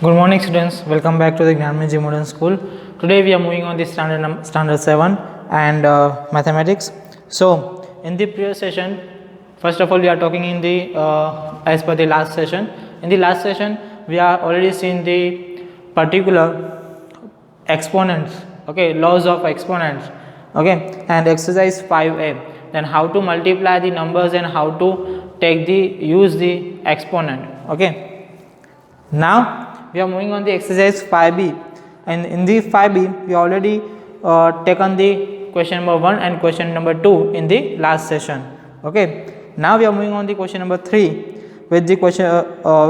Good morning students, welcome back to the Gnanmiji Modern School. Today we are moving on the standard 7 and mathematics. So in the previous session, first of all we are talking in the as per the last session. In the last session we are already seen the particular exponents, okay, laws of exponents, okay, and exercise 5a, then how to multiply the numbers and how to use the exponent, okay. Now we are moving on the exercise 5b, and in the 5b we already taken the question number 1 and question number 2 in the last session, okay. Now we are moving on the question number 3 with the question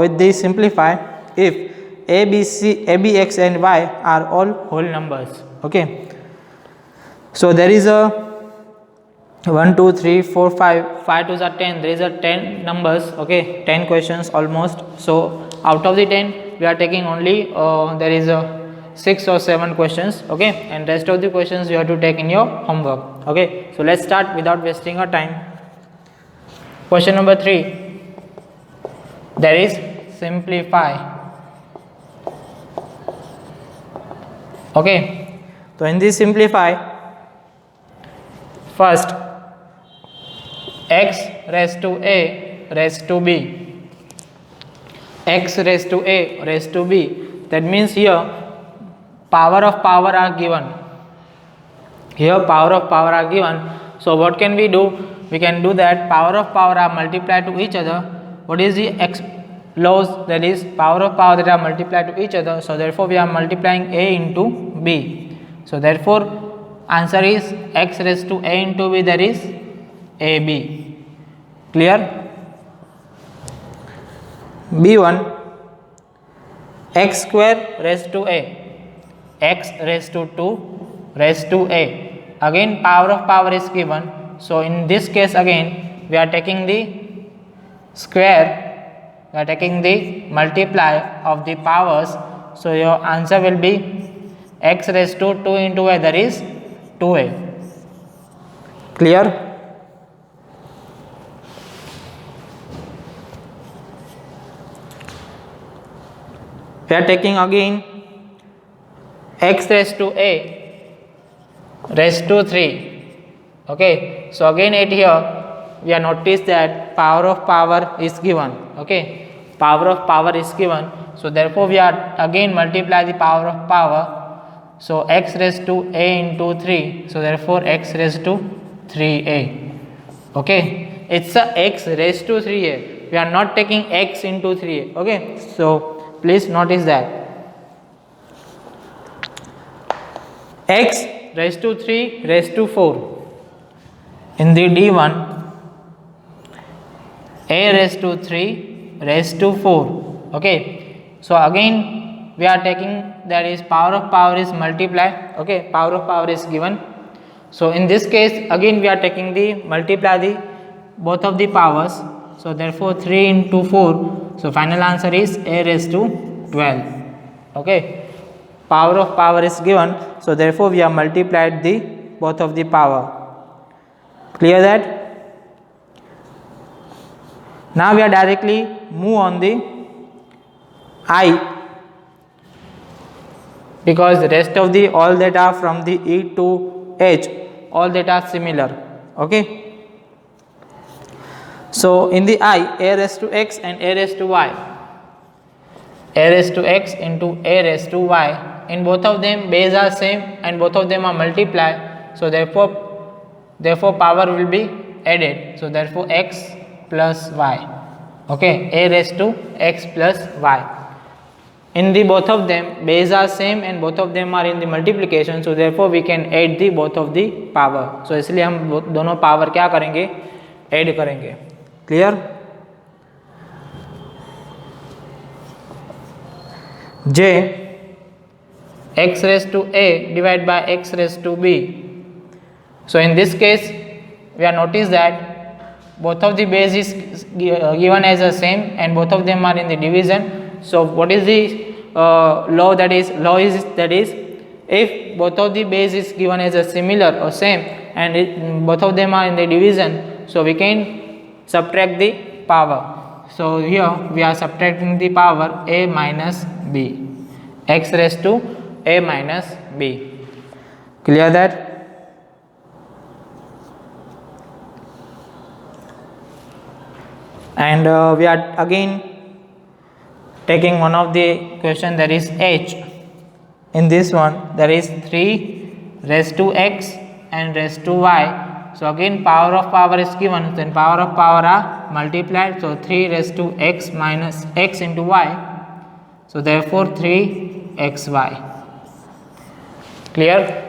with the simplify if a, b, c, a, b, x and y are all whole numbers, okay. So there is a 1 2 3 4 5 5 2s are 10, there is a 10 numbers, okay, 10 questions almost. So out of the 10 we are taking only there is a 6 or 7 questions, okay, and rest of the questions you have to take in your homework, okay. So let's start without wasting our time. Question number 3, there is simplify, okay. So in this simplify, first x raised to a raised to b, x raised to a raised to b, that means here power of power are given, here power of power are given. So what can we do? We can do that power of power are multiplied to each other. What is the x laws? That is power of power that are multiplied to each other. So therefore we are multiplying a into b. So therefore answer is x raised to a into b, that is ab. Clear? B1, x square raised to a, x raised to 2 raised to a. Again power of power is given. So in this case again we are taking the square, we are taking the multiply of the powers. So your answer will be x raised to 2 into a, that is 2a. Clear? We are taking again x raised to a raised to 3, okay. So again at here we are noticed that power of power is given, okay, power of power is given. So therefore we are again multiply the power of power. So x raised to a into 3, so therefore x raised to 3a, okay. It's a x raised to 3a, we are not taking x into 3a, okay. So please notice that x raised to 3 raised to 4 in the D1, a raised to 3 raised to 4, okay. So again we are taking, that is power of power is multiply, okay, power of power is given. So in this case again we are taking the multiply the both of the powers. So therefore 3 into 4, so final answer is a raised to 12, okay. Power of power is given, so therefore we have multiplied the both of the power. Clear that? Now we are directly move on the I, because the rest of the all that are from the E to H, all that are similar, okay. So in the I, a raised to x and a raised to y, a raised to x into a raised to y, in both of them base are same and both of them are multiplied. So therefore power will be added. So therefore x plus y, okay, a raised to x plus y. In the both of them base are same and both of them are in the multiplication. So therefore we can add the both of the power. So इसलिए हम दोनों power क्या करेंगे, add करेंगे. Clear? J, x raised to a divided by x raised to b. So in this case we are notice that both of the base is given as the same and both of them are in the division. So what is the law? That is if both of the base is given as a similar or same and both of them are in the division, so we can subtract the power. So here we are subtracting the power a minus b, x raised to a minus b. Clear that? And we are again taking one of the question, that is h. In this one there is 3 raised to x and raised to y. So again power of power is given, then power of power are multiplied. So 3 raised to x minus x into y. So therefore 3xy. Clear?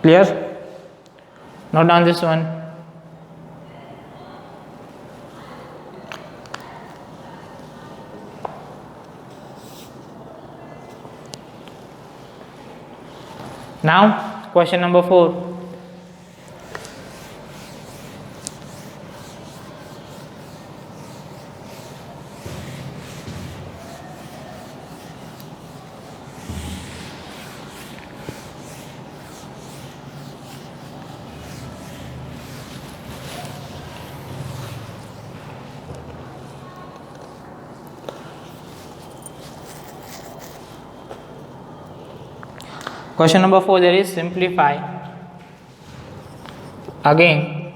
Clear? Note down this one. Now question number 4. Question number 4, there is simplify. Again,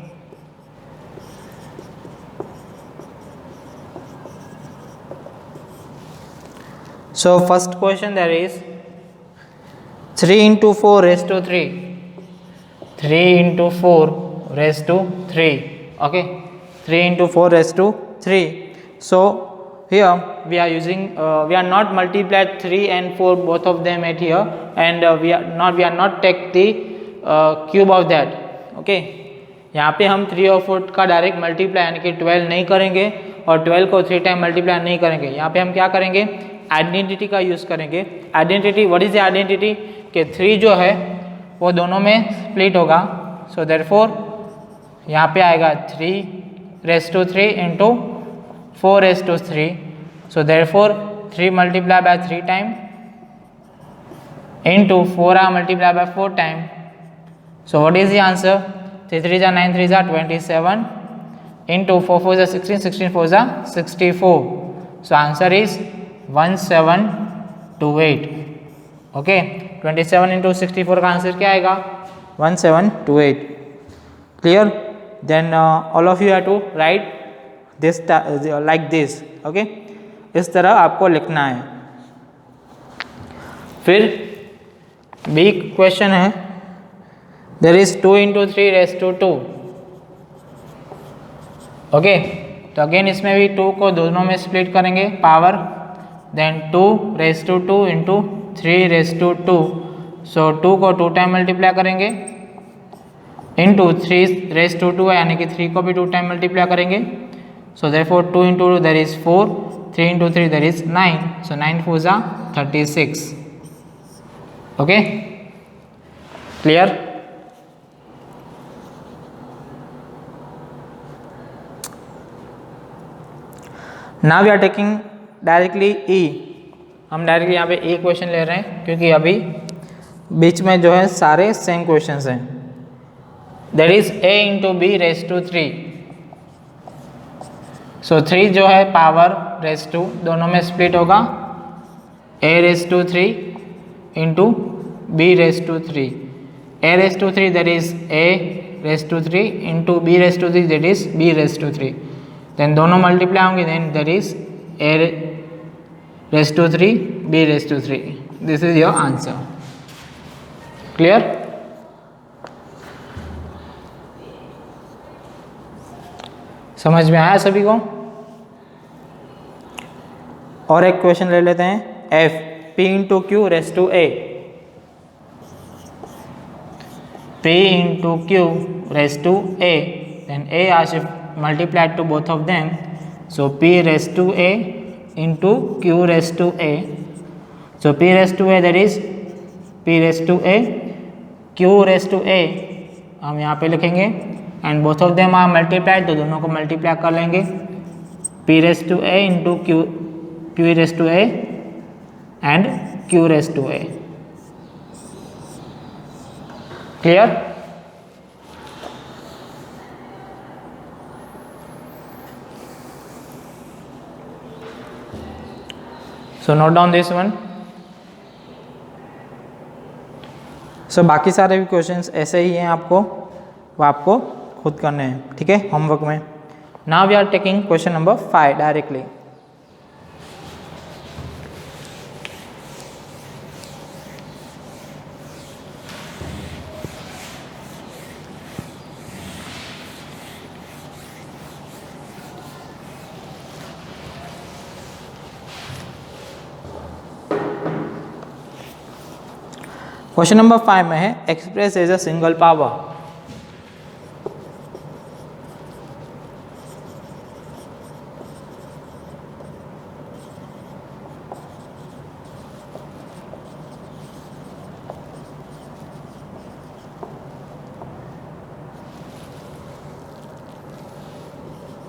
so first question, there is 3 into 4 raised to 3. 3 into 4 raised to 3. Okay, 3 into 4 raised to 3. So here we are using we are not multiplied 3 and 4 both of them at here, and we are not take the cube of that. Okay, यहाँ पे हम 3 और 4 का direct multiply यानी कि 12 नहीं करेंगे और 12 को 3 टाइम मल्टीप्लाई नहीं करेंगे. यहाँ पे हम क्या करेंगे, आइडेंटिटी का यूज़ करेंगे. Identity, what is the identity, कि 3 जो है वो दोनों में स्प्लिट होगा. सो देयरफॉर यहाँ पे आएगा 3 raised to 3 into 4 raised to 3. So therefore 3 multiplied by 3 time into 4 are multiplied by 4 time. So what is the answer? 3 3 are 9 3 are 27 into 4 4 are 16 16 4 are 64. So answer is 1728. Okay, 27 into 64 का answer क्या आएगा, 1728. Clear? Then all of you have to write this like this. Okay, इस तरह आपको लिखना है. फिर B question है, there is 2 into 3 raised to 2. Okay, तो अगेन इसमें भी 2 को दोनों में स्प्लिट करेंगे power. Then 2 raised to 2 into 3 raised to 2. So 2 को 2 टाइम मल्टीप्लाई करेंगे इंटू 3 raised to 2 है यानी कि 3 को भी 2 टाइम मल्टीप्लाई करेंगे. So therefore 2 into 2 there is 4, 3 into 3 there is 9. So 9 4s are 36. Okay, clear? Now we are taking directly E. हम directly यहाँ पे ए क्वेश्चन ले रहे हैं क्योंकि अभी बीच में जो है सारे सेम क्वेश्चंस हैं. That is a into b raised to 3. सो 3 जो है पावर रेस टू दोनों में स्प्लिट होगा, a raise to 3 into b raise to 3. a raise to 3 that is a raise to 3 into b raise to 3 that is b raise to 3. Then दोनों multiply होंगे, then that is a raise to 3 b raise to 3. This is your answer. Clear? समझ में आया सभी को? और एक question ले लेते हैं, f p into Q raise to a. p into Q raise to a, then a as if multiplied to both of them. So p raise to a into q raise to a. So p raise to a that is p raise to a, q raise to a हम यहाँ पे लिखेंगे and both of them are multiplied, तो दोनों को multiply कर लेंगे. p raise to a into q raise to a and q raise to a. Clear? So note down this one. So बाकी सारे भी क्वेश्चंस ऐसे ही हैं, आपको वो आपको खुद करने हैं, ठीक है, होमवर्क में। Now we are taking question number 5 directly. Question number 5 में है express as a single power.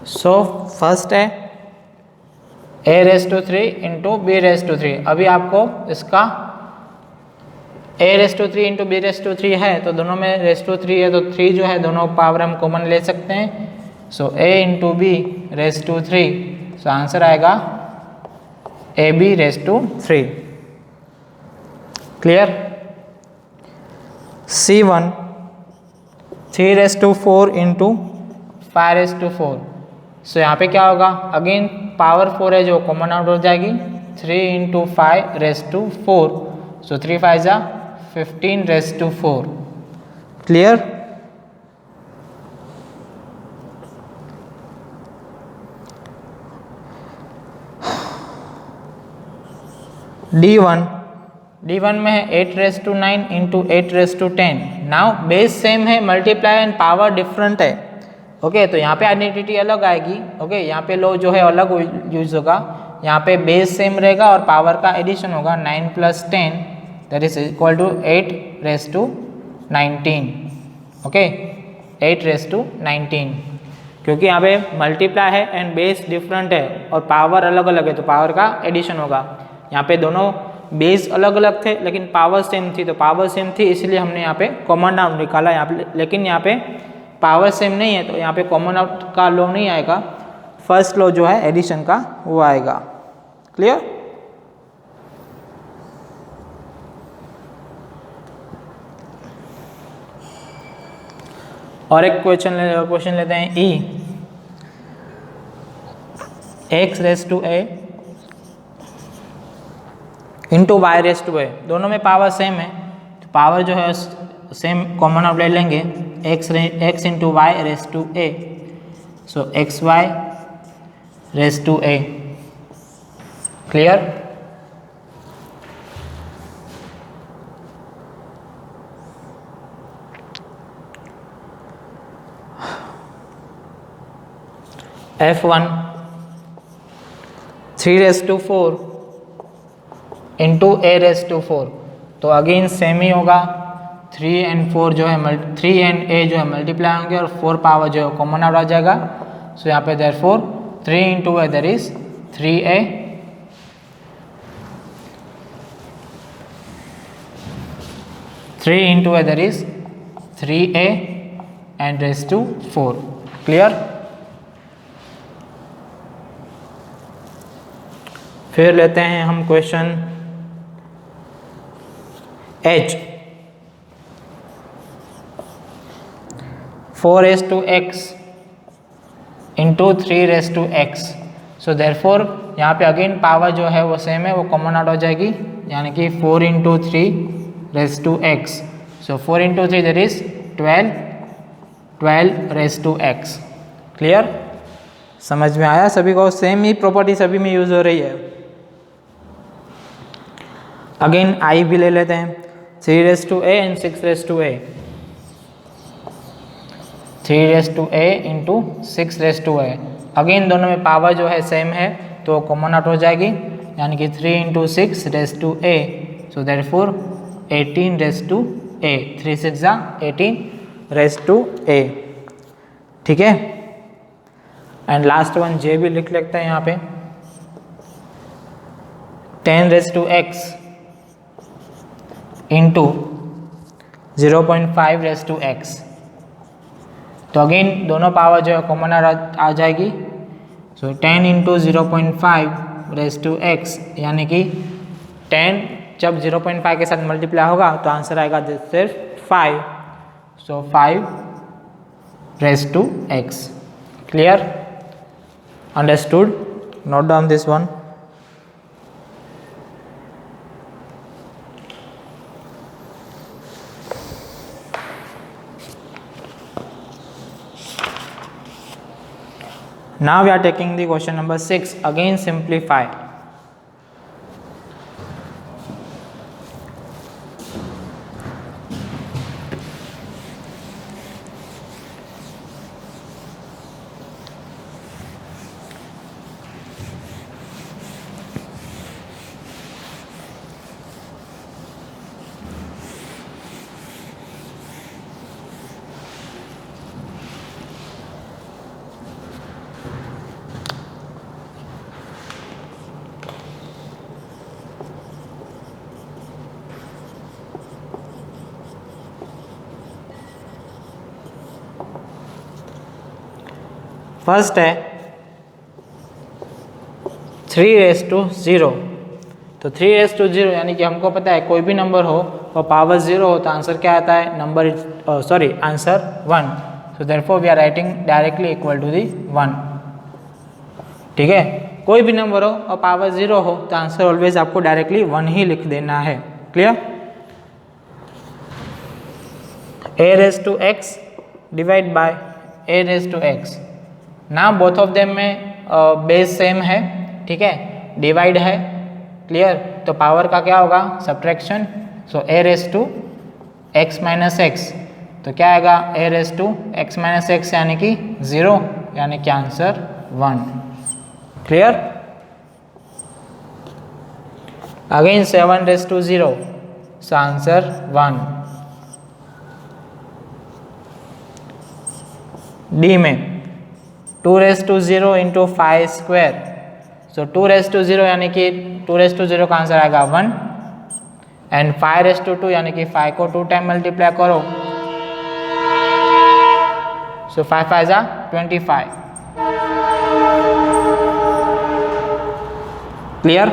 So first है a⁻³ इंटू b⁻³। अभी आपको इसका a⁻³ इंटू b⁻³ है तो दोनों में ⁻³ है तो 3 जो है दोनों पावर हम कॉमन ले सकते हैं। सो a into b⁻³, so answer आएगा ab⁻³ क्लियर। C1 3⁻4 into 5⁻4। सो यहाँ पे क्या होगा, अगेन पावर 4 है जो कॉमन आउट हो जाएगी, 3 इंटू 5⁻4, सो 3 5 जा 15⁻4 क्लियर। D1 में है 8⁻9 इंटू 8⁻10। नाउ बेस सेम है, मल्टीप्लाई एंड पावर डिफरेंट है, ओके तो यहाँ पे आइडेंटिटी अलग आएगी, ओके यहाँ पे लो जो है अलग यूज होगा, यहाँ पे बेस सेम रहेगा और पावर का एडिशन होगा 9 + 10 that is equal to 8⁻19, okay 8⁻19, क्योंकि यहाँ पे मल्टीप्लाई है एंड बेस डिफरेंट है और पावर अलग अलग है तो पावर का एडिशन होगा। यहाँ पे दोनों बेस अलग अलग थे लेकिन पावर सेम थी, तो पावर सेम थी इसलिए हमने यहाँ पे कॉमन आउट निकाला यहाँ पे, लेकिन यहाँ पे पावर सेम नहीं है तो यहाँ पे कॉमन आउट का लॉ नहीं आएगा, फर्स्ट लॉ जो है एडिशन का वो आएगा, क्लियर। और एक क्वेश्चन लेते हैं E x⁻a इंटू y⁻a, दोनों में पावर सेम है तो पावर जो है सेम कॉमन आउट ले लेंगे, x इंटू y⁻a, सो xy⁻a clear. F1 3⁻4 into a⁻4, तो अगेन सेम ही होगा, 3 and 4 जो है 3 and a जो है मल्टीप्लाई होंगे और 4 पावर जो है कॉमन आउट आ जाएगा। सो यहाँ पे therefore 3 into a that is 3a, 3 into a that is 3a and ⁻4 clear. फिर लेते हैं हम question H 4⁻x into 3⁻x, so therefore यहाँ पे अगेन पावर जो है वो सेम है, वो कॉमन आउट हो जाएगी, यानी कि 4 into 3⁻x, so 4 into 3 that is 12⁻x clear. समझ में आया सभी को, सेम ही प्रॉपर्टी सभी में यूज हो रही है। अगेन I भी ले लेते हैं, 3⁻a and 6⁻a, 3⁻a into 6⁻a, again दोनों में पावर जो है सेम है तो कॉमन आउट हो जाएगी, यानी कि 3 into 6⁻a, so therefore 18⁻a, 3 6 जा 18⁻a ठीक है। एंड लास्ट वन J भी लिख लेते हैं यहाँ पे, 10⁻x इंटू 0.5⁻x, तो अगेन दोनों पावर जो है कॉमन आ जाएगी, सो 10 इंटू 0.5 रेस टू एक्स, यानी कि 10 जब 0.5 के साथ मल्टीप्लाई होगा तो आंसर आएगा सिर्फ 5. So 5 raise to X. Clear? Understood? Note down this one. Now we are taking the question number 6. Again simplify. First है 3:0. तो 3:0 यानी कि हमको पता है कोई भी नंबर हो और पावर 0 हो तो आंसर क्या आता है? Answer 1. So therefore we are writing directly equal to the 1. ठीक है, कोई भी नंबर हो और पावर 0 हो तो आंसर ऑलवेज आपको डायरेक्टली 1 ही लिख देना है. Clear? a⁻x divide by a⁻x. ना बोथ ऑफ देम में बेस सेम है. ठीक है, डिवाइड है. क्लियर? तो पावर का क्या होगा? सब्ट्रैक्शन. सो a⁻x माइनस एक्स. तो क्या आएगा? a⁻x माइनस एक्स यानी कि 0, यानी कि answer 1. Clear? Again 7:0. So answer 1. D में 2:0 इंटू 5 स्क्वायर. सो 2:0 यानी कि 2:0 का आंसर आएगा 1. एंड 5:2 यानी कि 5 को 2 टाइम मल्टीप्लाई करो. सो 5 5 जा 25. क्लियर?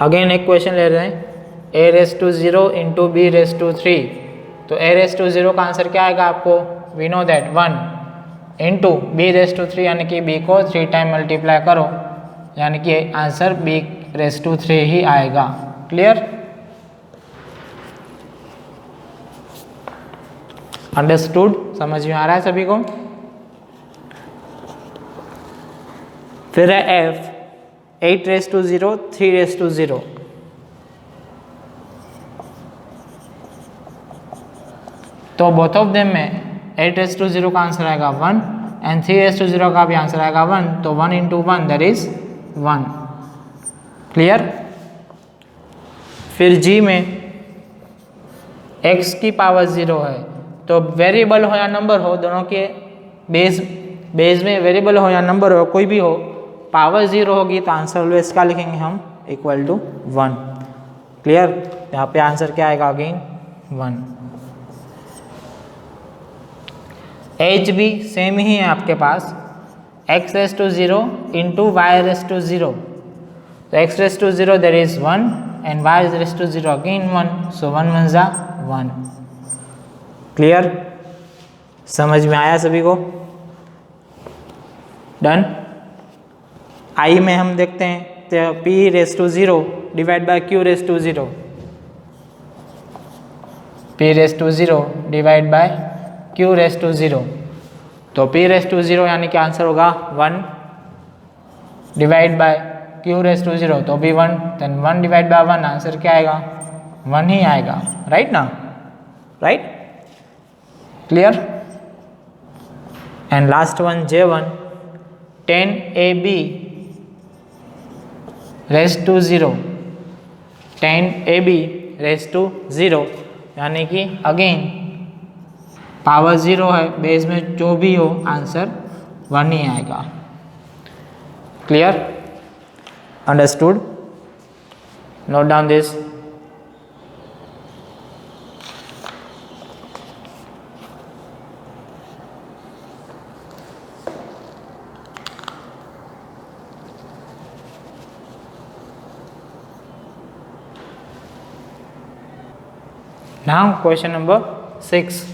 अगेन एक क्वेश्चन ले रहे हैं a⁻0 इंटू b⁻3. तो a⁻0 का आंसर क्या आएगा आपको? We know that 1 into b⁻3 यानी कि b को 3 टाइम मल्टीप्लाई करो, यानी कि आंसर b⁻3 ही आएगा. क्लियर? अंडरस्टूड? समझ में आ रहा है सभी को? फिर है f 8:0 3:0. तो बोथ ऑफ देम में 8:0 का आंसर आएगा 1 एंड 3:0 का भी आंसर आएगा 1. तो 1 इंटू 1 दैट इज 1. क्लियर? फिर g में x की पावर 0 है. तो वेरिएबल हो या नंबर हो, दोनों के बेस में वेरिएबल हो या नंबर हो, कोई भी हो, पावर 0 होगी तो आंसर ऑलवेज क्या लिखेंगे हम? Equal to 1. क्लियर? यहाँ पे आंसर क्या आएगा? अगेन 1. एच भी सेम ही है आपके पास, x⁻0 इंटू y⁻0. तो x⁻0 there is 1 and y⁻0 again 1. So 1 1 जा 1. क्लियर? समझ में आया सभी को? डन? आई में हम देखते हैं तो p⁻0 divide by q⁻0. p⁻0 divide by q⁻0. तो p⁻0 यानी कि आंसर होगा 1 डिवाइड बाय q⁻0. तो भी 1. देन 1 डिवाइड बाय 1 आंसर क्या आएगा? 1 ही आएगा. राइट ना? Right? Clear? And last one J1 10ab raise to 0. 10ab raise to 0 यानी कि अगेन पावर 0 है, बेस में जो भी हो आंसर 1 ही आएगा. Clear? Understood? Note down this. Now question number 6.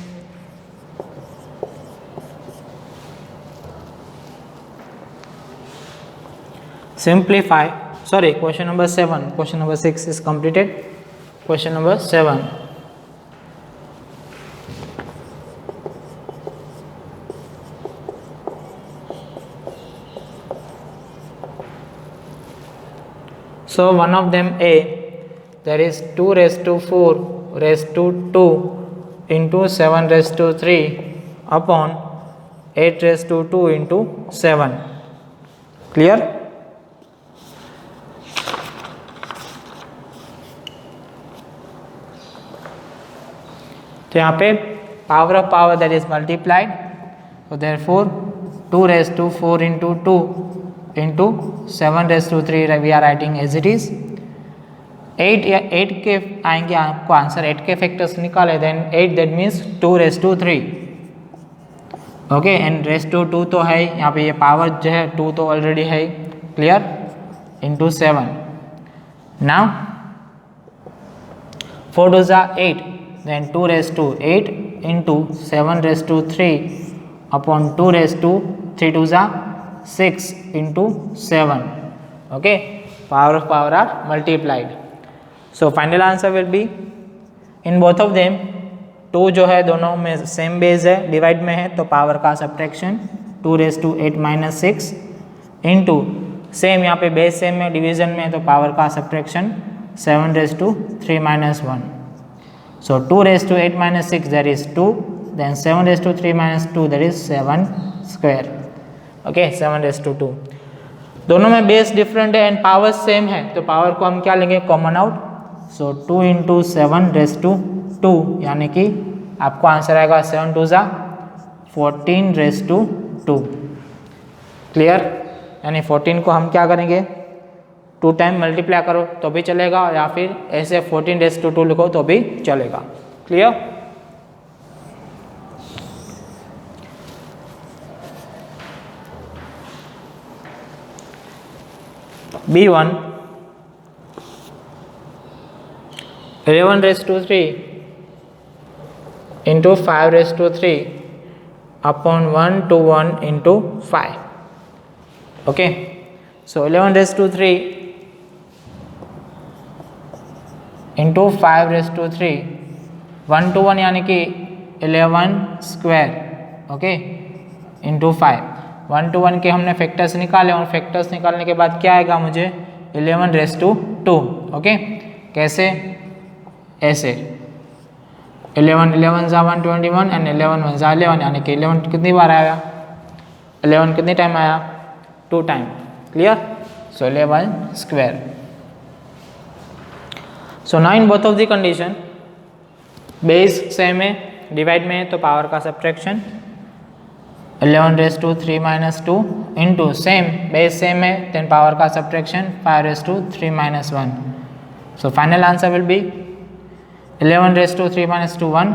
Simplify. Sorry, question number 7. Question number 6 is completed. Question number 7. So one of them A, there is 2 raised to 4 raised to 2 into 7 raised to 3 upon 8 raised to 2 into 7. Clear? तो यहाँ पे power of power that is multiplied, so therefore 2 raised to 4 into 2 into 7 raised to 3 we are writing as it is. 8 के आएंगे आपको answer, 8 के factors निकाले, then 8 that means 2 raised to 3. Okay, and raised to 2 तो है यहाँ पे, ये पावर जो है 2 तो ऑलरेडी है. क्लियर? इंटू 7. नाउ 4 2 जा 8, then 2 raised to 8 into 7 raised to 3 upon 2 raised to 3 2 जा 6 into 7. Okay, power of power are multiplied. So final answer will be in both of them 2 जो है दोनों में सेम बेस है, divide में है तो पावर का subtraction 2 raised to 8 minus 6 into same यहाँ पे बेस सेम है, डिवीजन में है तो पावर का subtraction 7 raised to 3 minus 1. So 2 raised to 8 minus 6 that is 2, then 7 raised to 3 minus 2 that is 7 square. Okay, 7 raised to 2. दोनों में बेस डिफरेंट है एंड पावर सेम है तो पावर को हम क्या लेंगे? Common out. So 2 into 7 raised to 2 यानी कि आपको आंसर आएगा 7 2 जा 14 raised to 2. क्लियर? यानी 14 को हम क्या करेंगे? 2 टाइम मल्टीप्लाई करो तो भी चलेगा, या फिर ऐसे 14 raised to 2 लिखो तो भी चलेगा. Clear? B1 11 raised to 3 into 5 raised to 3 upon 1 to 1 into 5. Okay, so 11 raised to 3 into 5 raised to 3 1 to 1 यानी कि 11 स्क्वायर. Okay, into 5. 1 to 1 के हमने फैक्टर्स निकाले और फैक्टर्स निकालने के बाद क्या आएगा मुझे? 11 raised to 2. ओके, कैसे? ऐसे 11 11 जा 121 एंड 11 1 जा 11 यानी कि 11 कितनी बार आया? 11 कितनी टाइम आया? 2 time. Clear? So 11 square. So now in both of the condition base same है, डिवाइड में है तो पावर का subtraction 11 raised to 3 minus 2 into same base same है देन पावर का subtraction 5 raised to 3 minus 1. So final answer will be 11 raised to 3 minus 2 1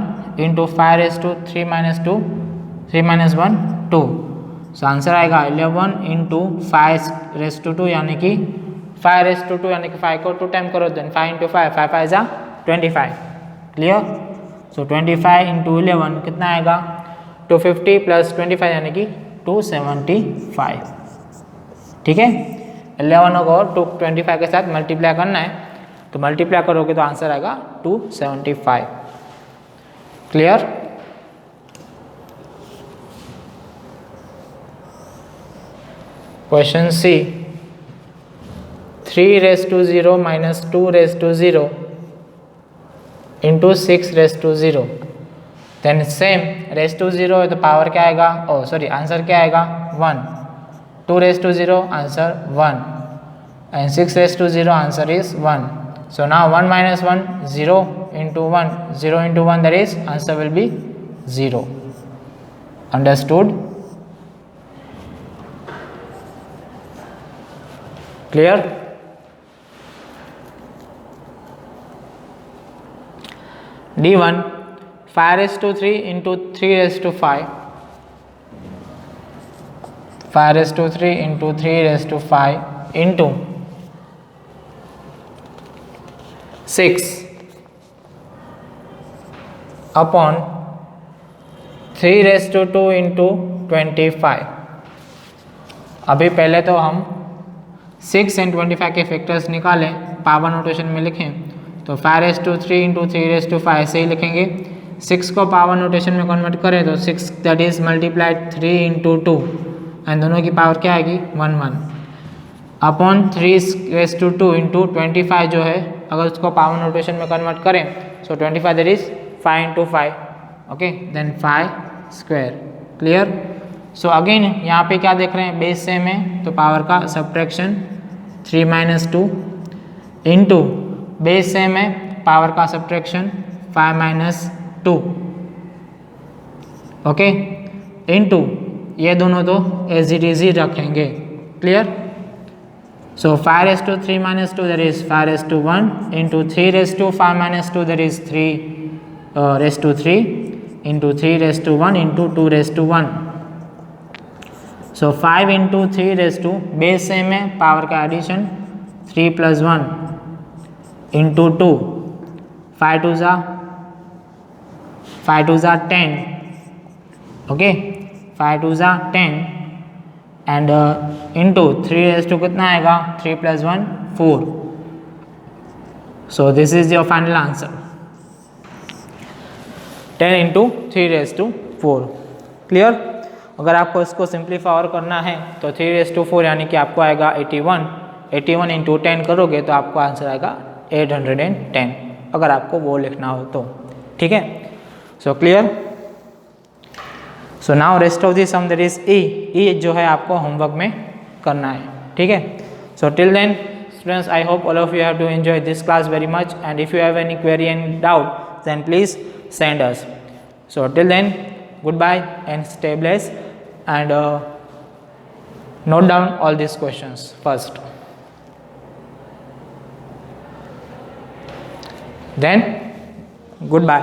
into 5 raised to 3 minus 2 3 minus 1 2. So answer आएगा 11 into 5 raised to 2 यानी कि 5 raised to 2 यानी कि 5 को 2 time करो then 5 into 5 5 5 जा 25. क्लियर? सो 25 into 11 कितना आएगा? 250 प्लस 25 यानी कि 275. ठीक है, 11 को 225 के साथ मल्टीप्लाई करना है तो मल्टीप्लाई करोगे तो आंसर आएगा 275. Clear? Question C 3 raised to 0 minus 2 raised to 0 into 6 raised to 0. Then same raised to 0 है तो पावर क्या आएगा? ओ सॉरी, आंसर क्या आएगा? 1. 2 raised to 0 answer 1 and 6 raised to 0 answer is 1. So now 1 minus 1 0 into 1 0 into 1 that is answer will be 0. Understood? Clear? D1 5 raised to 3 into 3 raised to 5. 5 raised to 3 into 3 raised to 5 into 6 upon 3^2 into 25। अभी पहले तो हम 6 और 25 के factors निकालें, power notation में लिखें तो 5^3 इंटू 3^5 ऐसे ही लिखेंगे। 6 को पावर नोटेशन में कन्वर्ट करें तो 6 that is multiplied 3 into 2 and दोनों की पावर क्या आएगी 1 1 अपॉन 3^2 इंटू 25 जो है अगर उसको पावर नोटेशन में कन्वर्ट करें so 25 that is 5 into 5 okay then 5 square. Clear. So again यहाँ पे क्या देख रहे हैं बेस सेम है तो पावर का सब्ट्रैक्शन 3 - 2 इंटू बेस सेम है पावर का सब्ट्रैक्शन 5 - 2 ओके इंटू ये दोनों तो एज इट इज ही रखेंगे। Clear. So 5^3 - 2 that is 5^1 into 3^5 - 2 that is 3^3 into 3^1 into 2^1। So 5 into 3 base same है पावर का एडिशन 3 + 1 इंटू 2 5 2 ज़ा 10 ओके 5 2 ज़ा 10 एंड इंटू 3 कितना आएगा 3 + 1 4। So this is your final answer 10 into 3^4। Clear. अगर आपको इसको सिंप्लीफाई और करना है तो 3^4 यानी कि आपको आएगा 81। 81 इंटू 10 करोगे तो आपको आंसर आएगा 810 अगर आपको वो लिखना हो तो। ठीक है। So clear. So now rest of the sum that is E जो है आपको होमवर्क में करना है। ठीक है। So till then students I hope all of you have to enjoy this class very much and if you have any query and doubt then please send us. So till then goodbye and stay blessed and note down all these questions first, then goodbye.